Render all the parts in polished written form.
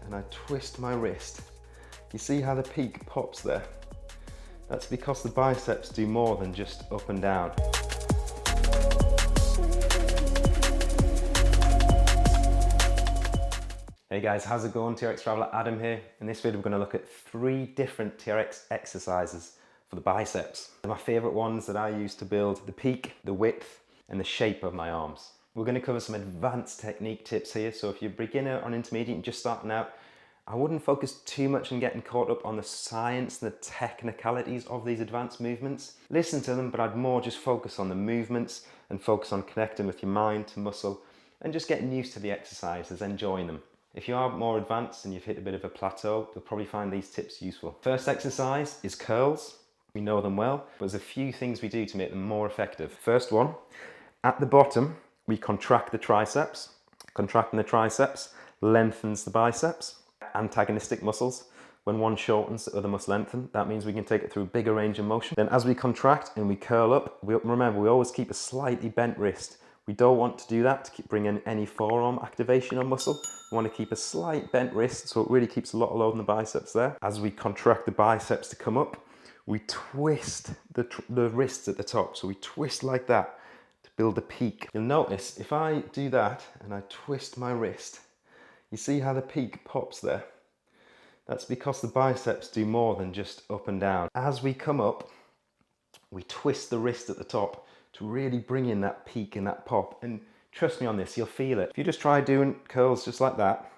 and I twist my wrist, you see how the peak pops there? That's because the biceps do more than just up and down. Hey guys, how's it going? TRX Traveler Adam here. In this video we're going to look at 3 different TRX exercises for the biceps. They're my favourite ones that I use to build the peak, the width and the shape of my arms. We're going to cover some advanced technique tips here, so if you're a beginner or an intermediate and just starting out, I wouldn't focus too much on getting caught up on the science and the technicalities of these advanced movements. Listen to them, but I'd more just focus on the movements and focus on connecting with your mind to muscle and just getting used to the exercises, enjoying them. If you are more advanced and you've hit a bit of a plateau, you'll probably find these tips useful. First exercise is curls. We know them well, but there's a few things we do to make them more effective. First one, at the bottom, we contract the triceps. Contracting the triceps lengthens the biceps. Antagonistic muscles. When one shortens, the other must lengthen. That means we can take it through a bigger range of motion. Then as we contract and we curl up, remember we always keep a slightly bent wrist. We don't want to do that to bring in any forearm activation or muscle. We want to keep a slight bent wrist so it really keeps a lot of load on the biceps there. As we contract the biceps to come up, we twist the wrists at the top. So we twist like that to build the peak. You'll notice if I do that and I twist my wrist, you see how the peak pops there? That's because the biceps do more than just up and down. As we come up, we twist the wrist at the top to really bring in that peak and that pop. And trust me on this, you'll feel it. If you just try doing curls just like that,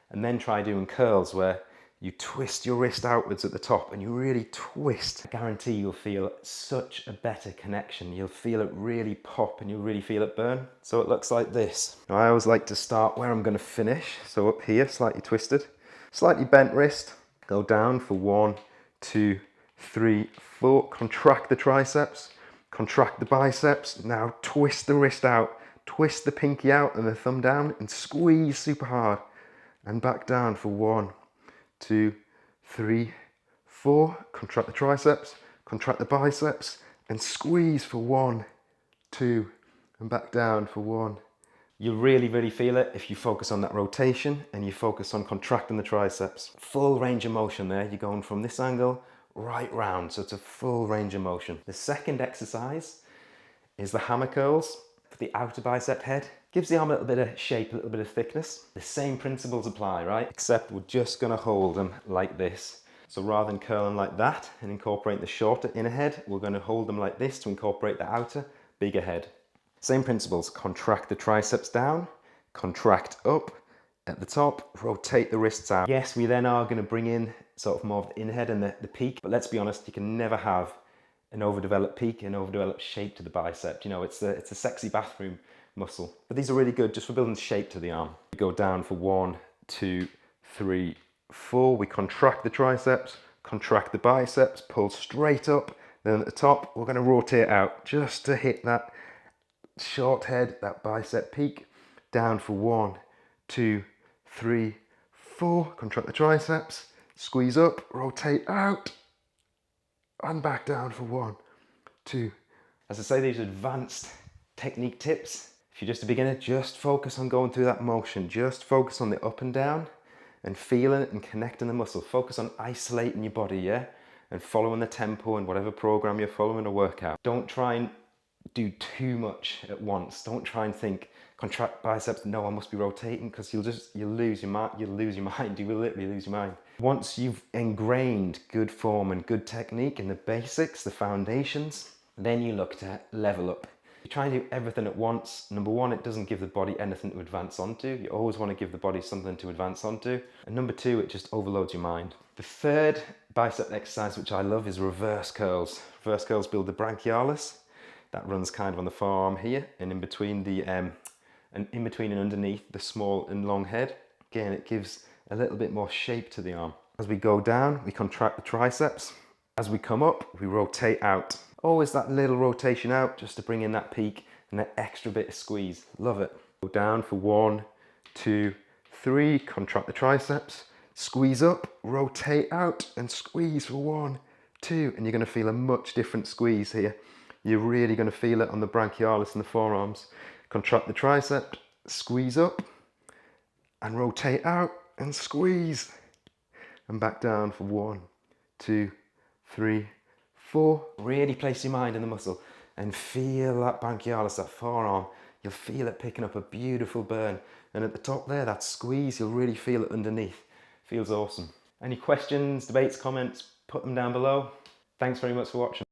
and then try doing curls where you twist your wrist outwards at the top and you really twist, I guarantee you'll feel such a better connection. You'll feel it really pop and you'll really feel it burn. So it looks like this. Now I always like to start where I'm going to finish. So up here, slightly twisted, slightly bent wrist, go down for 1, 2, 3, 4, contract the triceps, contract the biceps, now twist the wrist out, twist the pinky out and the thumb down and squeeze super hard and back down for 1, 2, 3, 4, contract the triceps, contract the biceps and squeeze for 1, 2 and back down for 1. You'll really feel it if you focus on that rotation and you focus on contracting the triceps. Full range of motion there, you're going from this angle right round, so it's a full range of motion. The second exercise is the hammer curls for the outer bicep head. Gives the arm a little bit of shape, a little bit of thickness. The same principles apply, right? Except we're just gonna hold them like this. So rather than curling like that and incorporating the shorter inner head, we're gonna hold them like this to incorporate the outer, bigger head. Same principles, contract the triceps down, contract up at the top, rotate the wrists out. Yes, we then are gonna bring in sort of more of the inner head and the peak, but let's be honest, you can never have an overdeveloped peak and overdeveloped shape to the bicep. You know, it's a sexy bathroom muscle. But these are really good just for building shape to the arm. We go down for 1, 2, 3, 4. We contract the triceps, contract the biceps, pull straight up. Then at the top, we're going to rotate out just to hit that short head, that bicep peak. Down for 1, 2, 3, 4. Contract the triceps, squeeze up, rotate out, and back down for 1, 2. As I say, these are advanced technique tips. If you're just a beginner, just focus on going through that motion. Just focus on the up and down and feeling it and connecting the muscle. Focus on isolating your body, yeah? And following the tempo and whatever program you're following a workout. Don't try and do too much at once. Don't try and think, contract biceps, no, I must be rotating, because you'll lose your mind. You will literally lose your mind. Once you've ingrained good form and good technique and the basics, the foundations, then you look to level up. You try and do everything at once. Number one, it doesn't give the body anything to advance onto. You always want to give the body something to advance onto. And number two, it just overloads your mind. The third bicep exercise, which I love, is reverse curls. Reverse curls build the brachialis. That runs kind of on the forearm here, and in between and underneath the small and long head. Again, it gives a little bit more shape to the arm. As we go down, we contract the triceps. As we come up, we rotate out. Always that little rotation out just to bring in that peak and that extra bit of squeeze. Love it. Go down for 1, 2, 3. Contract the triceps. Squeeze up, rotate out and squeeze for 1, 2. And you're going to feel a much different squeeze here. You're really going to feel it on the brachialis and the forearms. Contract the tricep, squeeze up and rotate out and squeeze. And back down for 1, 2, 3, 4. Really place your mind in the muscle and feel that branchialis, that forearm. You'll feel it picking up a beautiful burn. And at the top there, that squeeze, you'll really feel it underneath. Feels awesome. Any questions, debates, comments, put them down below. Thanks very much for watching.